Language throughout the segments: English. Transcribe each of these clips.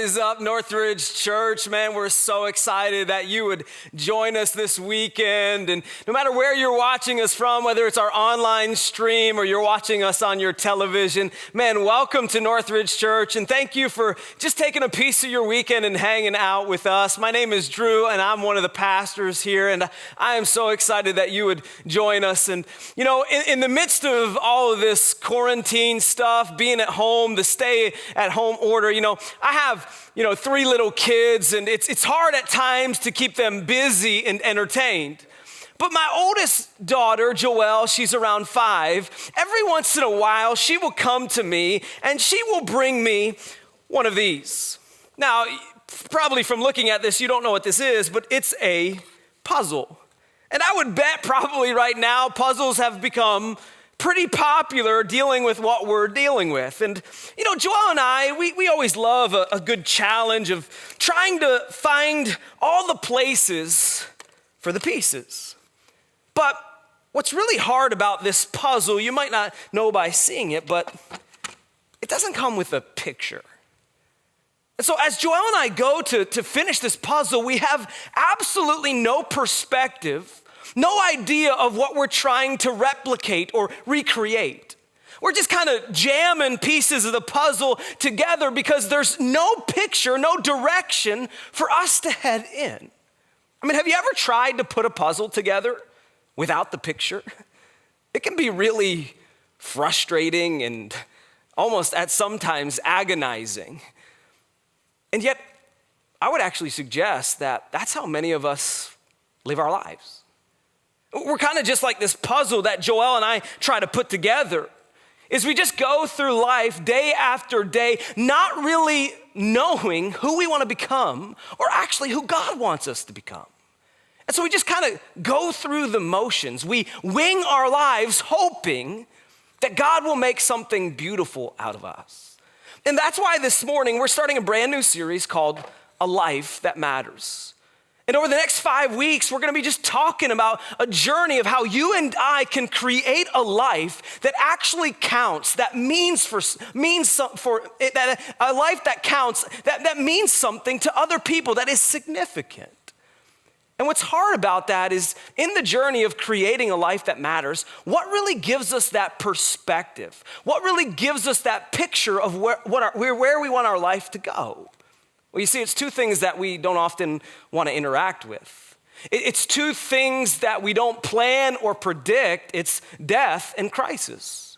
is up, Northridge Church? Man, we're so excited that you would join us this weekend. And no matter where you're watching us from, whether it's our online stream or you're watching us on your television, man, welcome to Northridge Church. And thank you for just taking a piece of your weekend and hanging out with us. My name is Drew, and I'm one of the pastors here. And I am so excited that you would join us. And, you know, in the midst of all of this quarantine stuff, being at home, the stay at home order, you know, I have, 3 little kids, and it's hard at times to keep them busy and entertained. But my oldest daughter, Joelle, she's around 5. Every once in a while, she will come to me and she will bring me one of these. Now, probably from looking at this, you don't know what this is, but it's a puzzle. And I would bet probably right now, puzzles have become pretty popular dealing with what we're dealing with. And, Joelle and I, we always love a good challenge of trying to find all the places for the pieces. But what's really hard about this puzzle, you might not know by seeing it, but it doesn't come with a picture. And so as Joelle and I go to finish this puzzle, we have absolutely no perspective, no idea of what we're trying to replicate or recreate. We're just kind of jamming pieces of the puzzle together because there's no picture, no direction for us to head in. I mean, have you ever tried to put a puzzle together without the picture? It can be really frustrating and almost at sometimes agonizing. And yet, I would actually suggest that that's how many of us live our lives. We're kind of just like this puzzle that Joelle and I try to put together. Is we just go through life day after day, not really knowing who we want to become or actually who God wants us to become. And so we just kind of go through the motions. We wing our lives hoping that God will make something beautiful out of us. And that's why this morning we're starting a brand new series called A Life That Matters. And over the next 5 weeks, we're gonna be just talking about a journey of how you and I can create a life that actually counts, that a life that counts, that means something to other people, that is significant. And what's hard about that is in the journey of creating a life that matters, what really gives us that perspective? What really gives us that picture of where we want our life to go? Well, you see, it's 2 things that we don't often want to interact with. It's 2 things that we don't plan or predict. It's death and crisis.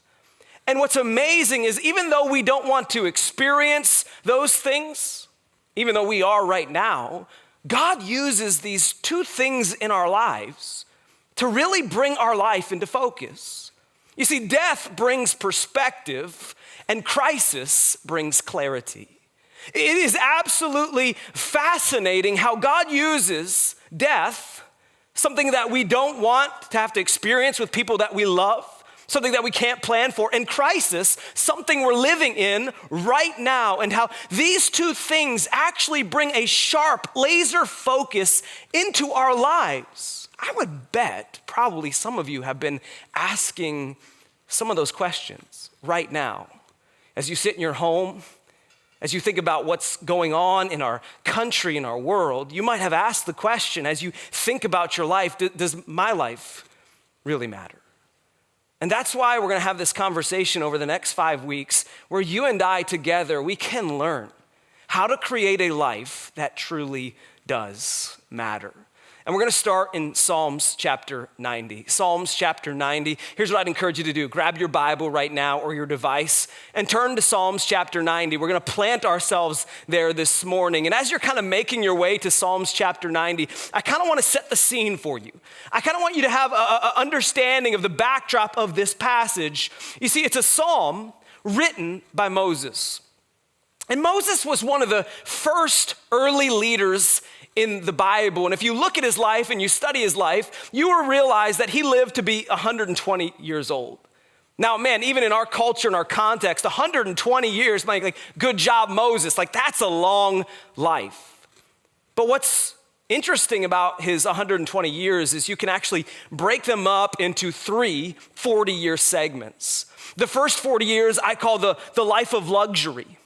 And what's amazing is even though we don't want to experience those things, even though we are right now, God uses these 2 things in our lives to really bring our life into focus. You see, death brings perspective and crisis brings clarity. It is absolutely fascinating how God uses death, something that we don't want to have to experience with people that we love, something that we can't plan for, and crisis, something we're living in right now, and how these 2 things actually bring a sharp laser focus into our lives. I would bet probably some of you have been asking some of those questions right now. As you sit in your home, as you think about what's going on in our country, in our world, you might have asked the question as you think about your life, does my life really matter? And that's why we're gonna have this conversation over the next 5 weeks where you and I together, we can learn how to create a life that truly does matter. And we're gonna start in Psalms chapter 90. Psalms chapter 90, here's what I'd encourage you to do. Grab your Bible right now or your device and turn to Psalms chapter 90. We're gonna plant ourselves there this morning. And as you're kind of making your way to Psalms chapter 90, I kind of wanna set the scene for you. I kind of want you to have an understanding of the backdrop of this passage. You see, it's a psalm written by Moses. And Moses was one of the first early leaders in the Bible. And if you look at his life and you study his life, you will realize that he lived to be 120 years old. Now, man, even in our culture and our context, 120 years, like good job, Moses. Like, that's a long life. But what's interesting about his 120 years is you can actually break them up into 3 40-year segments. The first 40 years I call the life of luxury,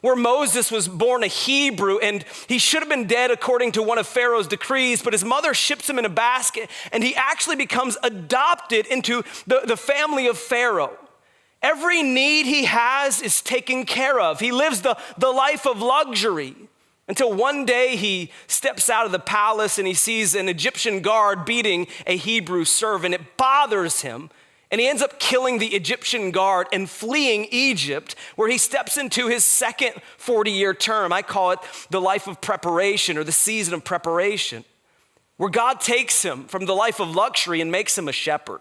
where Moses was born a Hebrew, and he should have been dead according to one of Pharaoh's decrees, but his mother ships him in a basket, and he actually becomes adopted into the family of Pharaoh. Every need he has is taken care of. He lives the life of luxury until one day he steps out of the palace and he sees an Egyptian guard beating a Hebrew servant. It bothers him, and he ends up killing the Egyptian guard and fleeing Egypt, where he steps into his second 40-year term. I call it the life of preparation, or the season of preparation, where God takes him from the life of luxury and makes him a shepherd.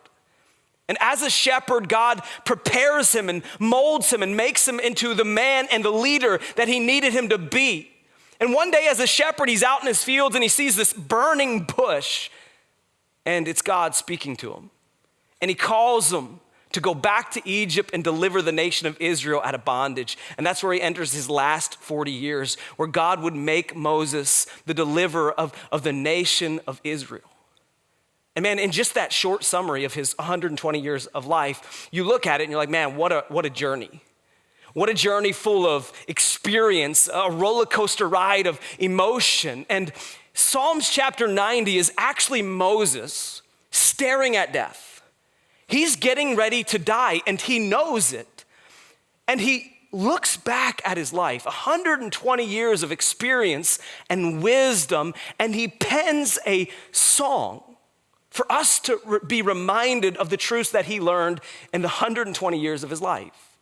And as a shepherd, God prepares him and molds him and makes him into the man and the leader that he needed him to be. And one day as a shepherd, he's out in his fields and he sees this burning bush, and it's God speaking to him. And he calls him to go back to Egypt and deliver the nation of Israel out of bondage. And that's where he enters his last 40 years, where God would make Moses the deliverer of the nation of Israel. And man, in just that short summary of his 120 years of life, you look at it and you're like, man, what a journey. What a journey full of experience, a roller coaster ride of emotion. And Psalms chapter 90 is actually Moses staring at death. He's getting ready to die, and he knows it. And he looks back at his life, 120 years of experience and wisdom, and he pens a song for us to be reminded of the truths that he learned in the 120 years of his life.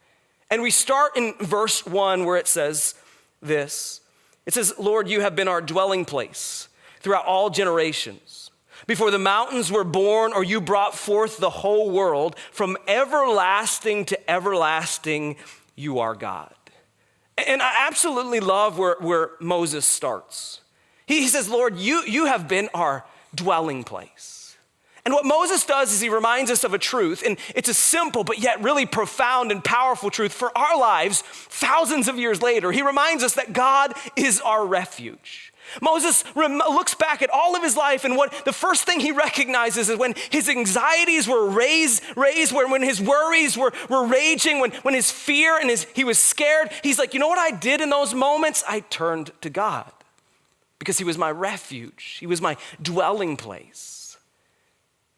And we start in verse 1 where it says this. It says, Lord, you have been our dwelling place throughout all generations. Before the mountains were born, or you brought forth the whole world, from everlasting to everlasting, you are God. And I absolutely love where Moses starts. He says, Lord, you have been our dwelling place. And what Moses does is he reminds us of a truth, and it's a simple but yet really profound and powerful truth for our lives thousands of years later. He reminds us that God is our refuge. Moses looks back at all of his life, and what the first thing he recognizes is when his anxieties were raised when his worries were raging, when his fear and he was scared, he's like, you know what I did in those moments? I turned to God, because he was my refuge. He was my dwelling place.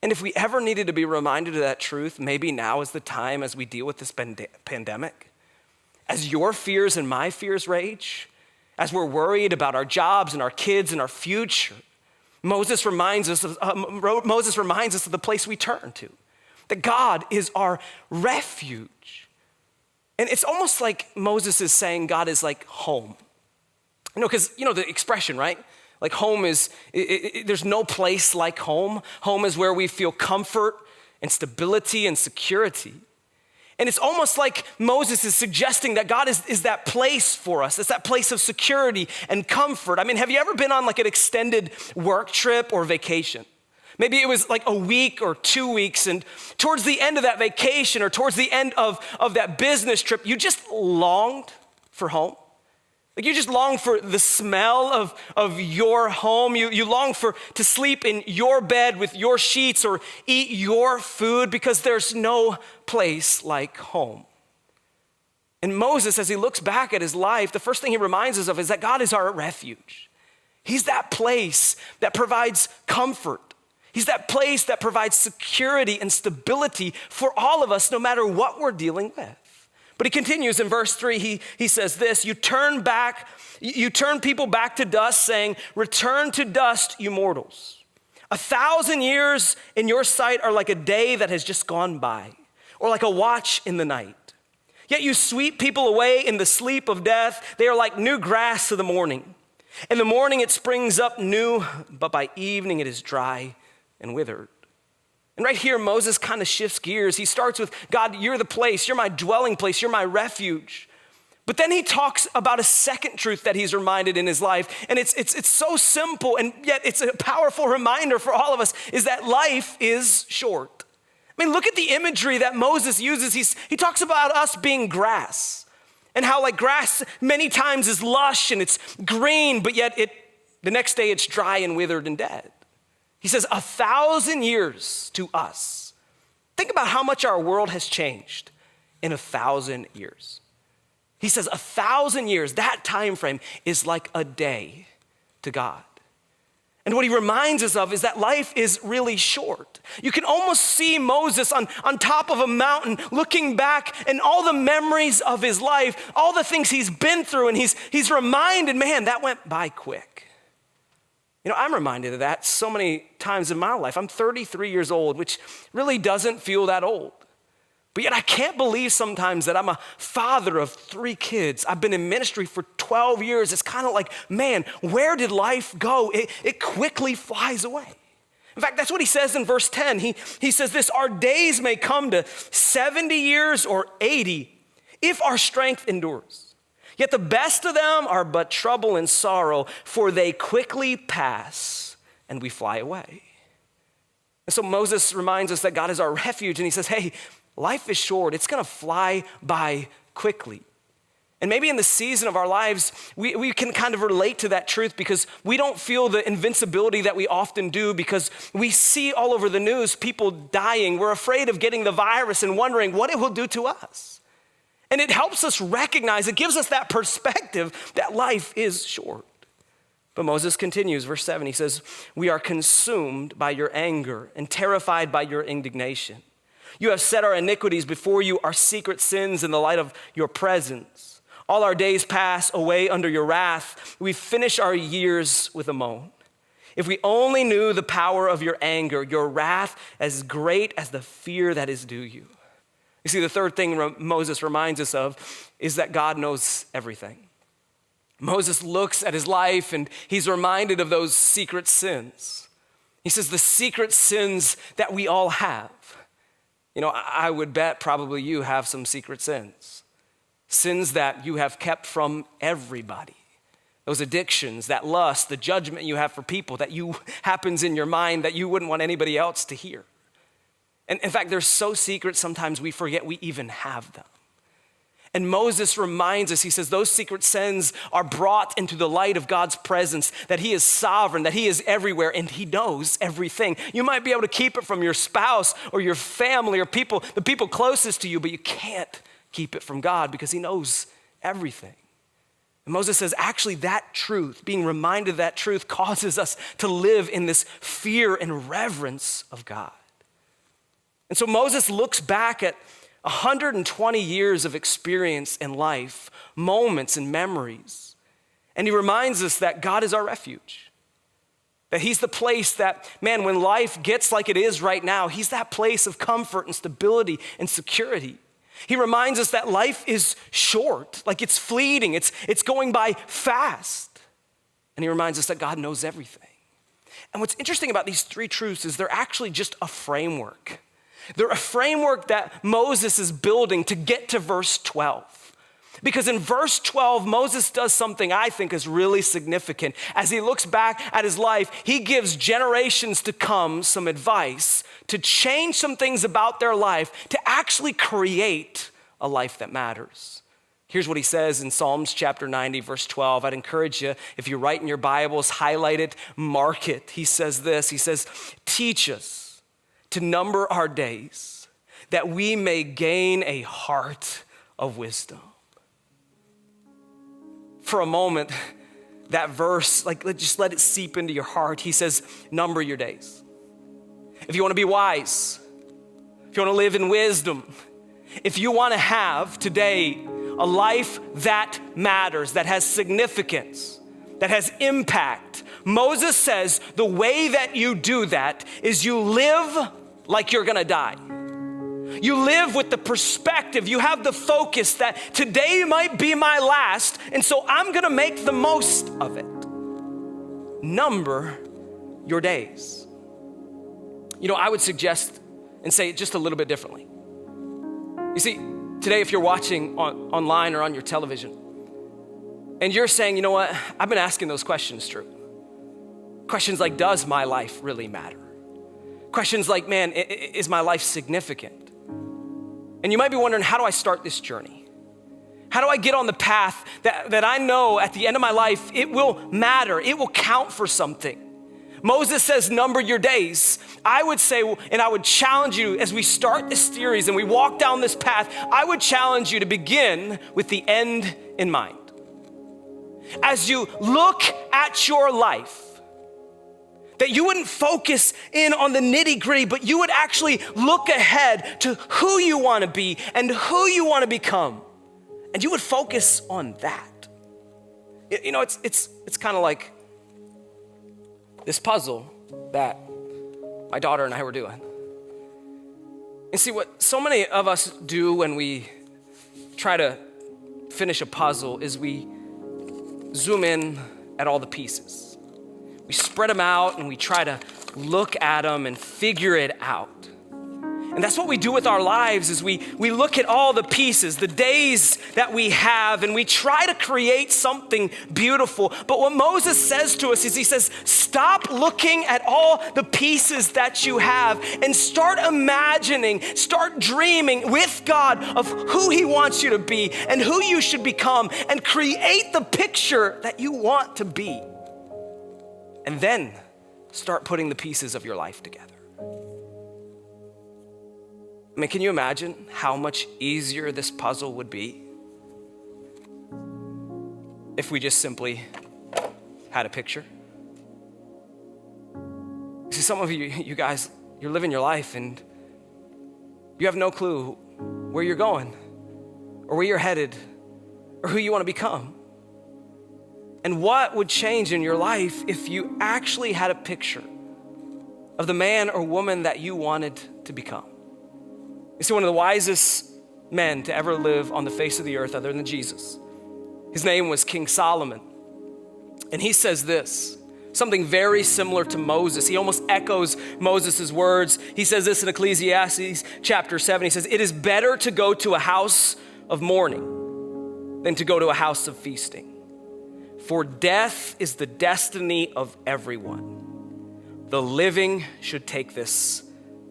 And if we ever needed to be reminded of that truth, maybe now is the time as we deal with this pandemic. As your fears and my fears rage, as we're worried about our jobs and our kids and our future, Moses reminds us of the place we turn to, that God is our refuge. And it's almost like Moses is saying God is like home. Because the expression, right? Like home is, there's no place like home. Home is where we feel comfort and stability and security. And it's almost like Moses is suggesting that God is that place for us. It's that place of security and comfort. I mean, have you ever been on like an extended work trip or vacation? Maybe it was like a week or 2 weeks, and towards the end of that vacation or towards the end of that business trip, you just longed for home. Like you just long for the smell of your home. You long to sleep in your bed with your sheets or eat your food, because there's no place like home. And Moses, as he looks back at his life, the first thing he reminds us of is that God is our refuge. He's that place that provides comfort. He's that place that provides security and stability for all of us, no matter what we're dealing with. But he continues in verse 3, he says this, you turn people back to dust, saying, return to dust, you mortals. 1,000 years in your sight are like a day that has just gone by, or like a watch in the night. Yet you sweep people away in the sleep of death. They are like new grass to the morning. In the morning it springs up new, but by evening it is dry and withered. And right here, Moses kind of shifts gears. He starts with, God, you're the place, you're my dwelling place, you're my refuge. But then he talks about a second truth that he's reminded in his life. And it's so simple, and yet it's a powerful reminder for all of us, is that life is short. I mean, look at the imagery that Moses uses. He talks about us being grass, and how like grass many times is lush and it's green, but yet the next day it's dry and withered and dead. He says 1,000 years to us. Think about how much our world has changed in 1,000 years. He says 1,000 years, that time frame is like a day to God. And what he reminds us of is that life is really short. You can almost see Moses on top of a mountain looking back and all the memories of his life, all the things he's been through, and he's reminded, man, that went by quick. You know, I'm reminded of that so many times in my life. I'm 33 years old, which really doesn't feel that old. But yet I can't believe sometimes that I'm a father of 3 kids. I've been in ministry for 12 years. It's kind of like, man, where did life go? It quickly flies away. In fact, that's what he says in verse 10. He says this, our days may come to 70 years or 80 if our strength endures. Yet the best of them are but trouble and sorrow, for they quickly pass and we fly away. And so Moses reminds us that God is our refuge, and he says, hey, life is short. It's going to fly by quickly. And maybe in the season of our lives, we can kind of relate to that truth because we don't feel the invincibility that we often do because we see all over the news people dying. We're afraid of getting the virus and wondering what it will do to us. And it helps us recognize, it gives us that perspective that life is short. But Moses continues, verse 7, he says, we are consumed by your anger and terrified by your indignation. You have set our iniquities before you, our secret sins in the light of your presence. All our days pass away under your wrath. We finish our years with a moan. If we only knew the power of your anger, your wrath as great as the fear that is due you. You see, the third thing Moses reminds us of is that God knows everything. Moses looks at his life and he's reminded of those secret sins. He says the secret sins that we all have. You know, I would bet probably you have some secret sins. Sins that you have kept from everybody. Those addictions, that lust, the judgment you have for people that happens in your mind that you wouldn't want anybody else to hear. And in fact, they're so secret sometimes we forget we even have them. And Moses reminds us, he says, those secret sins are brought into the light of God's presence, that he is sovereign, that he is everywhere, and he knows everything. You might be able to keep it from your spouse or your family or the people closest to you, but you can't keep it from God because he knows everything. And Moses says, actually, that truth, being reminded of that truth, causes us to live in this fear and reverence of God. And so Moses looks back at 120 years of experience in life, moments and memories. And he reminds us that God is our refuge. That he's the place that, man, when life gets like it is right now, he's that place of comfort and stability and security. He reminds us that life is short, like it's fleeting, it's going by fast. And he reminds us that God knows everything. And what's interesting about these 3 truths is they're actually just a framework. They're a framework that Moses is building to get to verse 12. Because in verse 12, Moses does something I think is really significant. As he looks back at his life, he gives generations to come some advice to change some things about their life to actually create a life that matters. Here's what he says in Psalms chapter 90, verse 12. I'd encourage you, if you write in your Bibles, highlight it, mark it. He says this, he says, teach us to number our days, that we may gain a heart of wisdom. For a moment, that verse, just let it seep into your heart. He says, number your days. If you want to be wise, if you want to live in wisdom, if you want to have today a life that matters, that has significance, that has impact, Moses says the way that you do that is you live like you're gonna die. You live with the perspective, you have the focus that today might be my last, and so I'm gonna make the most of it. Number your days. You know, I would suggest and say it just a little bit differently. You see, today if you're watching online or on your television, and you're saying, you know what, I've been asking those questions, Drew. Questions like, does my life really matter? Questions like, man, is my life significant? And you might be wondering, how do I start this journey? How do I get on the path that I know at the end of my life, it will matter, it will count for something? Moses says, number your days. I would say, and I would challenge you as we start this series and we walk down this path, I would challenge you to begin with the end in mind. As you look at your life, that you wouldn't focus in on the nitty-gritty, but you would actually look ahead to who you want to be and who you want to become. And you would focus on that. You know, it's kind of like this puzzle that my daughter and I were doing. And see, what so many of us do when we try to finish a puzzle is we zoom in at all the pieces. We spread them out and we try to look at them and figure it out. And that's what we do with our lives is we look at all the pieces, the days that we have, and we try to create something beautiful. But what Moses says to us is he says, stop looking at all the pieces that you have and start imagining, start dreaming with God of who he wants you to be and who you should become and create the picture that you want to be. And then start putting the pieces of your life together. I mean, can you imagine how much easier this puzzle would be if we just simply had a picture? See, some of you guys, you're living your life and you have no clue where you're going or where you're headed or who you want to become. And what would change in your life if you actually had a picture of the man or woman that you wanted to become? You see, one of the wisest men to ever live on the face of the earth other than Jesus, his name was King Solomon. And he says this, something very similar to Moses. He almost echoes Moses' words. He says this in Ecclesiastes chapter 7. He says, it is better to go to a house of mourning than to go to a house of feasting. For death is the destiny of everyone. The living should take this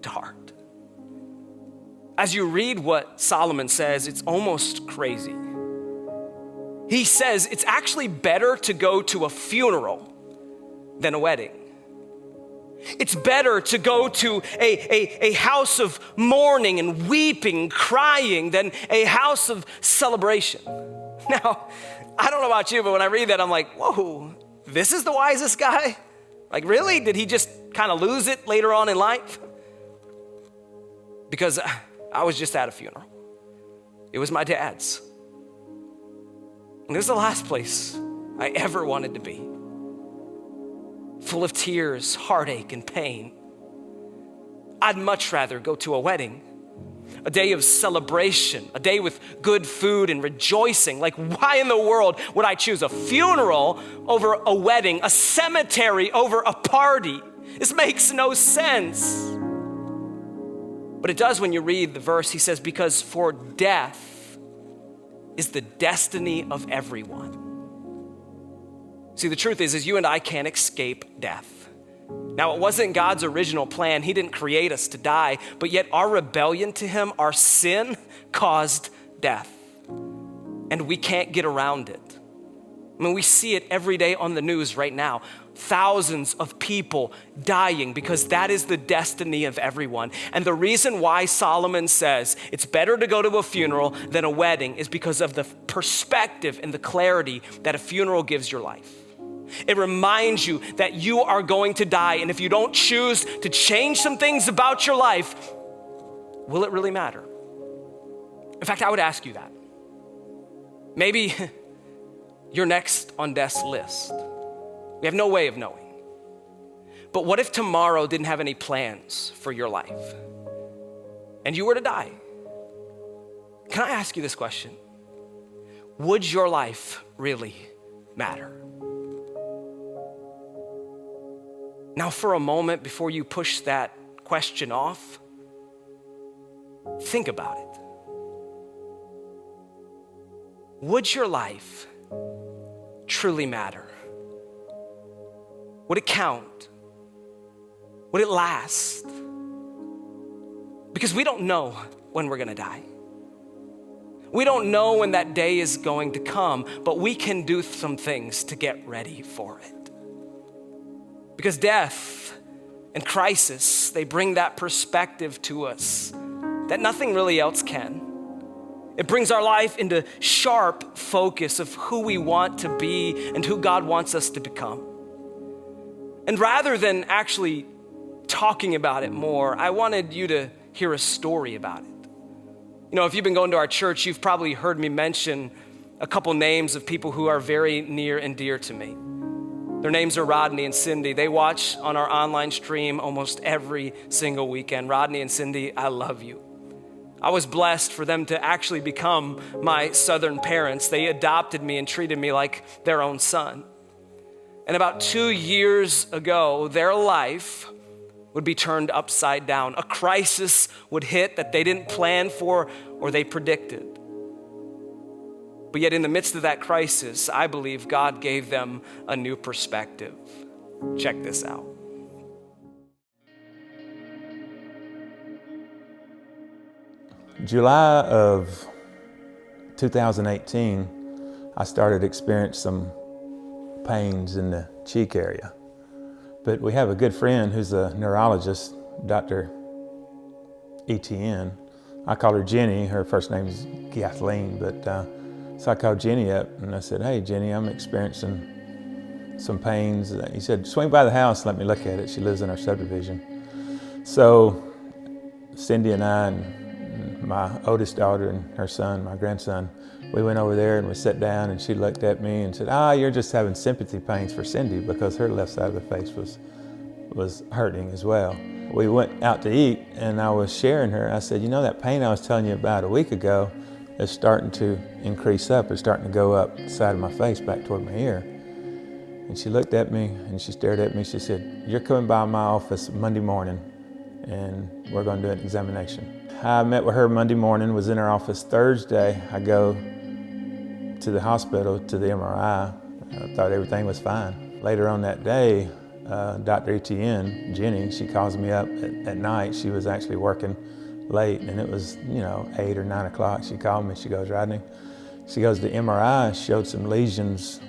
to heart. As you read what Solomon says, it's almost crazy. He says it's actually better to go to a funeral than a wedding. It's better to go to a house of mourning and weeping, crying than a house of celebration. Now, I don't know about you, but when I read that, I'm like, whoa, this is the wisest guy? Like, really? Did he just kind of lose it later on in life? Because I was just at a funeral. It was my dad's. And it was the last place I ever wanted to be. Full of tears, heartache, and pain. I'd much rather go to a wedding, a day of celebration, a day with good food and rejoicing. Like, why in the world would I choose a funeral over a wedding, a cemetery over a party? This makes no sense. But it does when you read the verse. He says, because for death is the destiny of everyone. See, the truth is you and I can't escape death. Now, it wasn't God's original plan. He didn't create us to die, but yet our rebellion to him, our sin, caused death. And we can't get around it. I mean, we see it every day on the news right now. Thousands of people dying because that is the destiny of everyone. And the reason why Solomon says it's better to go to a funeral than a wedding is because of the perspective and the clarity that a funeral gives your life. It reminds you that you are going to die, and if you don't choose to change some things about your life, will it really matter? In fact, I would ask you that. Maybe you're next on death's list. We have no way of knowing. But what if tomorrow didn't have any plans for your life and you were to die? Can I ask you this question? Would your life really matter? Now, for a moment, before you push that question off, think about it. Would your life truly matter? Would it count? Would it last? Because we don't know when we're gonna die. We don't know when that day is going to come, but we can do some things to get ready for it. Because death and crisis, they bring that perspective to us that nothing really else can. It brings our life into sharp focus of who we want to be and who God wants us to become. And rather than actually talking about it more, I wanted you to hear a story about it. You know, if you've been going to our church, you've probably heard me mention a couple names of people who are very near and dear to me. Their names are Rodney and Cindy. They watch on our online stream almost every single weekend. Rodney and Cindy, I love you. I was blessed for them to actually become my Southern parents. They adopted me and treated me like their own son. And about 2 years ago, their life would be turned upside down. A crisis would hit that they didn't plan for or they predicted. But yet in the midst of that crisis, I believe God gave them a new perspective. Check this out. July of 2018, I started experiencing some pains in the cheek area. But we have a good friend who's a neurologist, Dr. ETN. I call her Jenny. Her first name is Kathleen, but so I called Jenny up and I said, "Hey, Jenny, I'm experiencing some pains." He said, "Swing by the house and let me look at it." She lives in our subdivision. So Cindy and I and my oldest daughter and her son, my grandson, we went over there and we sat down and she looked at me and said, "You're just having sympathy pains for Cindy," because her left side of the face was hurting as well. We went out to eat and I was sharing her. I said, "You know, that pain I was telling you about a week ago is starting to increase up. It's starting to go up the side of my face back toward my ear." And she looked at me and she stared at me. She said, "You're coming by my office Monday morning and we're going to do an examination." I met with her Monday morning, was in her office Thursday. I go to the hospital to the MRI. I thought everything was fine. Later on that day, Dr. ETN, Jenny, she calls me up at night. She was actually working late and it was, 8 or 9 o'clock. She called me, she goes, "Rodney," she goes, "the MRI showed some lesions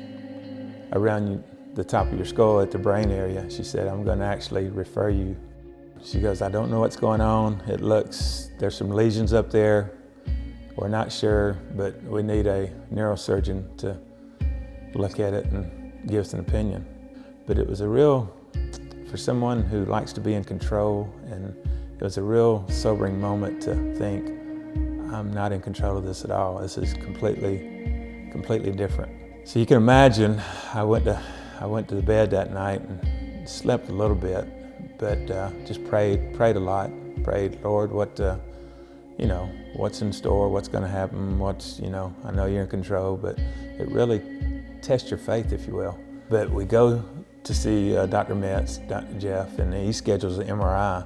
around the top of your skull at the brain area." She said, "I'm going to actually refer you." She goes, "I don't know what's going on. It looks, there's some lesions up there. We're not sure, but we need a neurosurgeon to look at it and give us an opinion." But it was for someone who likes to be in control, and it was a real sobering moment to think, I'm not in control of this at all. This is completely different. So you can imagine, I went to the bed that night and slept a little bit, but just prayed a lot. Prayed, "Lord, what's in store, what's going to happen, I know you're in control," but it really tests your faith, if you will. But we go to see Dr. Metz, Dr. Jeff, and he schedules an MRI,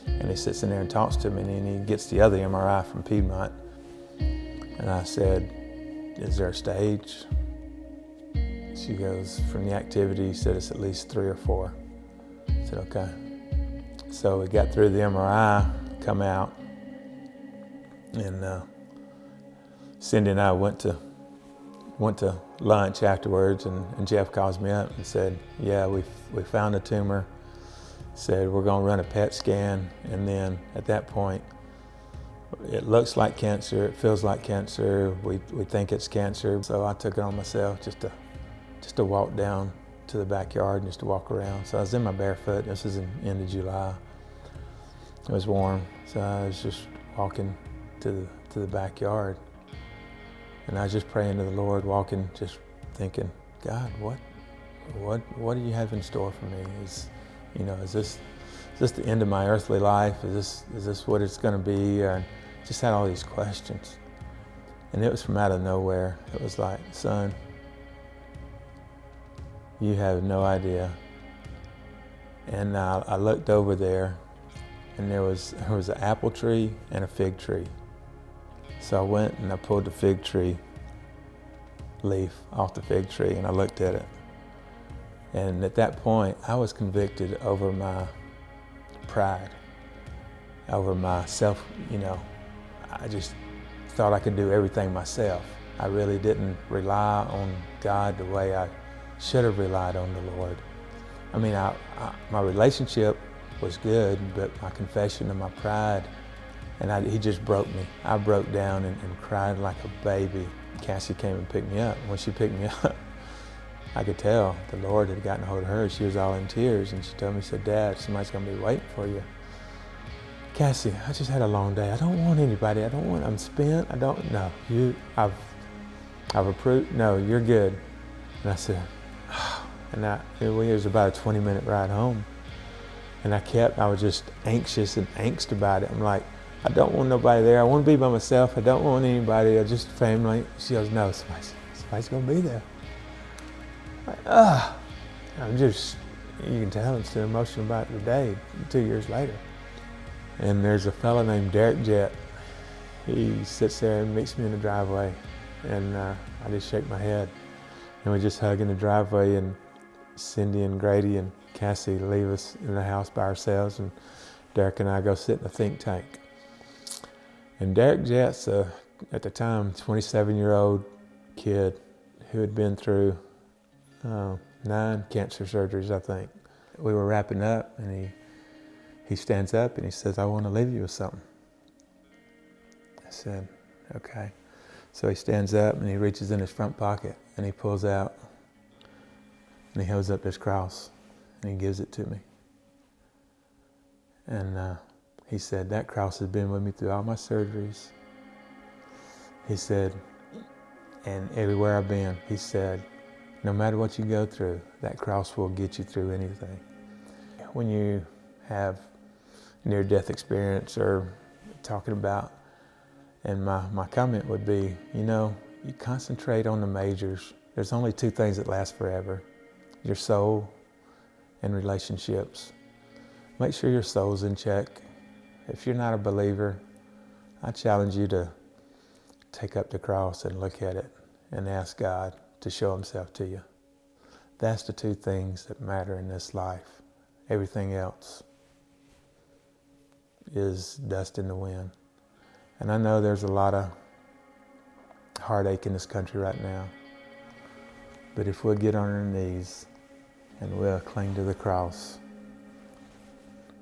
and he sits in there and talks to me, and he gets the other MRI from Piedmont. And I said, "Is there a stage?" She goes, "From the activity," he said, "it's at least 3 or 4. I said, "Okay." So we got through the MRI, come out, and Cindy and I went to lunch afterwards, and Jeff calls me up and said, "Yeah, we found a tumor." Said, "We're going to run a PET scan," and then at that point, it looks like cancer, it feels like cancer, we think it's cancer. So I took it on myself just to walk down to the backyard and just to walk around. So I was in my barefoot. This is in the end of July. It was warm, so I was just walking to the backyard. And I was just praying to the Lord, walking, just thinking, "God, what do you have in store for me? Is this the end of my earthly life? Is this what it's going to be?" Or just had all these questions. And it was from out of nowhere. It was like, "Son, you have no idea." And I looked over there, and there was an apple tree and a fig tree. So I went and I pulled the fig tree leaf off the fig tree, and I looked at it. And at that point, I was convicted over my pride, over myself. I just thought I could do everything myself. I really didn't rely on God the way I should have relied on the Lord. I mean, my relationship was good, but my confession and my pride, and he just broke me. I broke down and cried like a baby. Cassie came and picked me up. When she picked me up, I could tell the Lord had gotten a hold of her. She was all in tears, and she told me, said, "Dad, somebody's gonna be waiting for you." "Cassie, I just had a long day. I don't want anybody. I'm spent. No, I've approved. No, you're good." And I said, and it was about a 20-minute ride home. And I was just anxious and angst about it. I'm like, I don't want nobody there. I want to be by myself. I don't want anybody. I just family. She goes, "No, somebody's gonna be there." I'm like, you can tell I'm still emotional about it today, 2 years later. And there's a fella named Derek Jett. He sits there and meets me in the driveway, and I just shake my head. And we just hug in the driveway, and Cindy and Grady and Cassie leave us in the house by ourselves, and Derek and I go sit in a think tank. And Derek Jett's, at the time, 27-year-old kid who had been through 9 cancer surgeries, I think. We were wrapping up, and he stands up and he says, "I want to leave you with something." I said, "Okay." So he stands up and he reaches in his front pocket and he pulls out and he holds up this cross and he gives it to me. And he said, "That cross has been with me through all my surgeries." He said, "And everywhere I've been," he said, "no matter what you go through, that cross will get you through anything." When you have near-death experience or talking about, and my comment would be, you concentrate on the majors. There's only 2 things that last forever: your soul and relationships. Make sure your soul's in check. If you're not a believer, I challenge you to take up the cross and look at it and ask God to show himself to you. That's the 2 things that matter in this life. Everything else is dust in the wind. And I know there's a lot of heartache in this country right now. But if we'll get on our knees and we'll cling to the cross,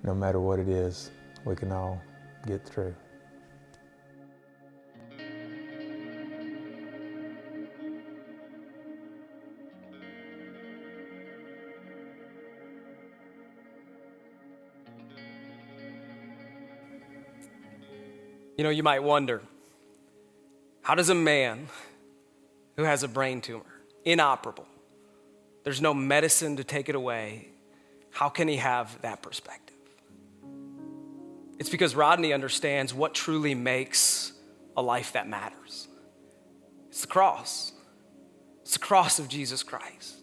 no matter what it is, we can all get through. You might wonder, how does a man who has a brain tumor, inoperable, there's no medicine to take it away, how can he have that perspective? It's because Rodney understands what truly makes a life that matters. It's the cross. It's the cross of Jesus Christ.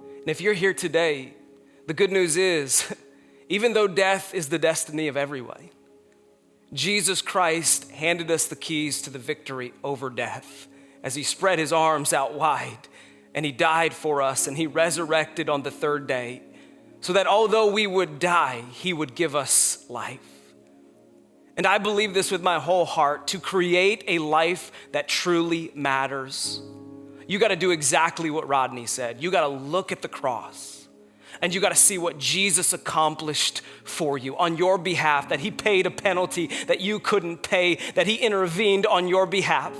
And if you're here today, the good news is, even though death is the destiny of everyone, Jesus Christ handed us the keys to the victory over death as he spread his arms out wide and he died for us and he resurrected on the 3rd day so that although we would die, he would give us life. And I believe this with my whole heart. To create a life that truly matters, you got to do exactly what Rodney said. You got to look at the cross. And you got to see what Jesus accomplished for you on your behalf, that he paid a penalty that you couldn't pay, that he intervened on your behalf.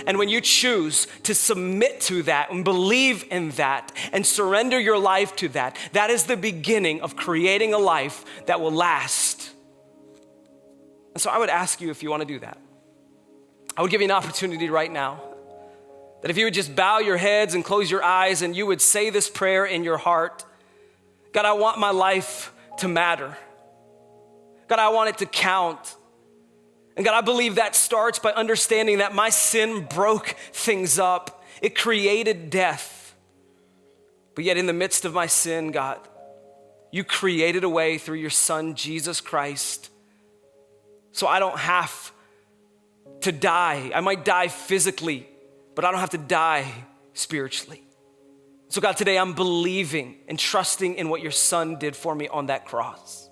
And when you choose to submit to that and believe in that and surrender your life to that, that is the beginning of creating a life that will last. And so I would ask you if you want to do that. I would give you an opportunity right now that if you would just bow your heads and close your eyes and you would say this prayer in your heart. God, I want my life to matter. God, I want it to count. And God, I believe that starts by understanding that my sin broke things up. It created death. But yet in the midst of my sin, God, you created a way through your son, Jesus Christ. So I don't have to die. I might die physically, but I don't have to die spiritually. So God, today I'm believing and trusting in what your son did for me on that cross.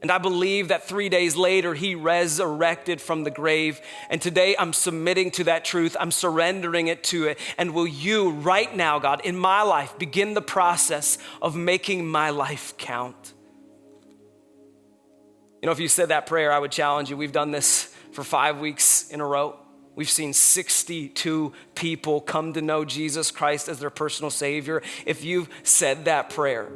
And I believe that 3 days later, he resurrected from the grave. And today I'm submitting to that truth. I'm surrendering it to it. And will you right now, God, in my life, begin the process of making my life count? You know, if you said that prayer, I would challenge you. We've done this for 5 weeks in a row. We've seen 62 people come to know Jesus Christ as their personal Savior. If you've said that prayer,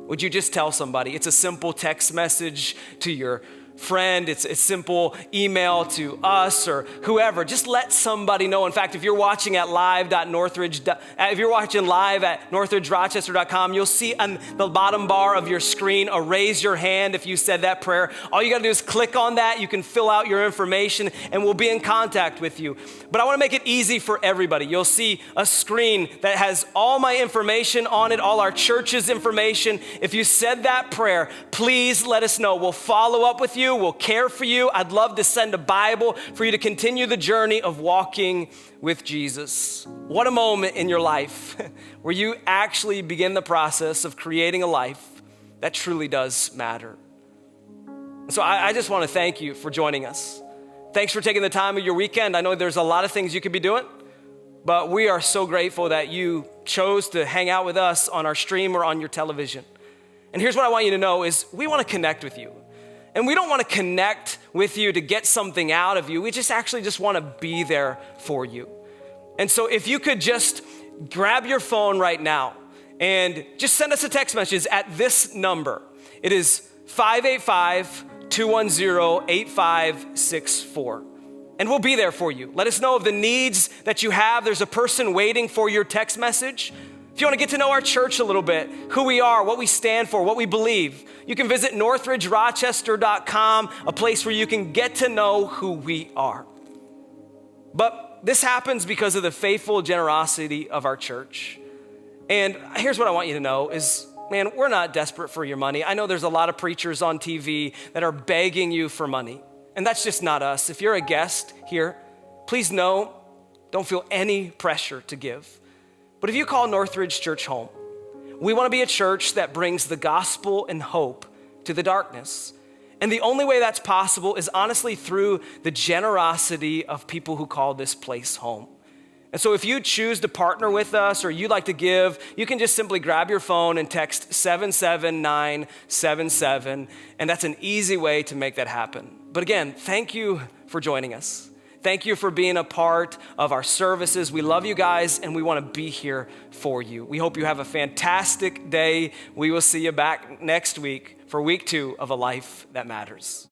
would you just tell somebody? It's a simple text message to your friend. It's a simple email to us or whoever. Just let somebody know. In fact, if you're watching at northridgerochester.com, you'll see on the bottom bar of your screen a raise your hand if you said that prayer. All you got to do is click on that. You can fill out your information and we'll be in contact with you. But I want to make it easy for everybody. You'll see a screen that has all my information on it, all our church's information. If you said that prayer, please let us know. We'll follow up with you. We'll care for you. I'd love to send a Bible for you to continue the journey of walking with Jesus. What a moment in your life where you actually begin the process of creating a life that truly does matter. So I just want to thank you for joining us. Thanks for taking the time of your weekend. I know there's a lot of things you could be doing, but we are so grateful that you chose to hang out with us on our stream or on your television. And here's what I want you to know is we want to connect with you. And we don't want to connect with you to get something out of you. We just want to be there for you. And so if you could just grab your phone right now and just send us a text message at this number. It is 585-210-8564. And we'll be there for you. Let us know of the needs that you have. There's a person waiting for your text message. If you want to get to know our church a little bit, who we are, what we stand for, what we believe, you can visit northridgerochester.com, a place where you can get to know who we are. But this happens because of the faithful generosity of our church. And here's what I want you to know is, man, we're not desperate for your money. I know there's a lot of preachers on TV that are begging you for money, and that's just not us. If you're a guest here, please know, don't feel any pressure to give. But if you call Northridge Church home, we want to be a church that brings the gospel and hope to the darkness. And the only way that's possible is honestly through the generosity of people who call this place home. And so if you choose to partner with us or you'd like to give, you can just simply grab your phone and text 77977. And that's an easy way to make that happen. But again, thank you for joining us. Thank you for being a part of our services. We love you guys, and we want to be here for you. We hope you have a fantastic day. We will see you back next week for week 2 of A Life That Matters.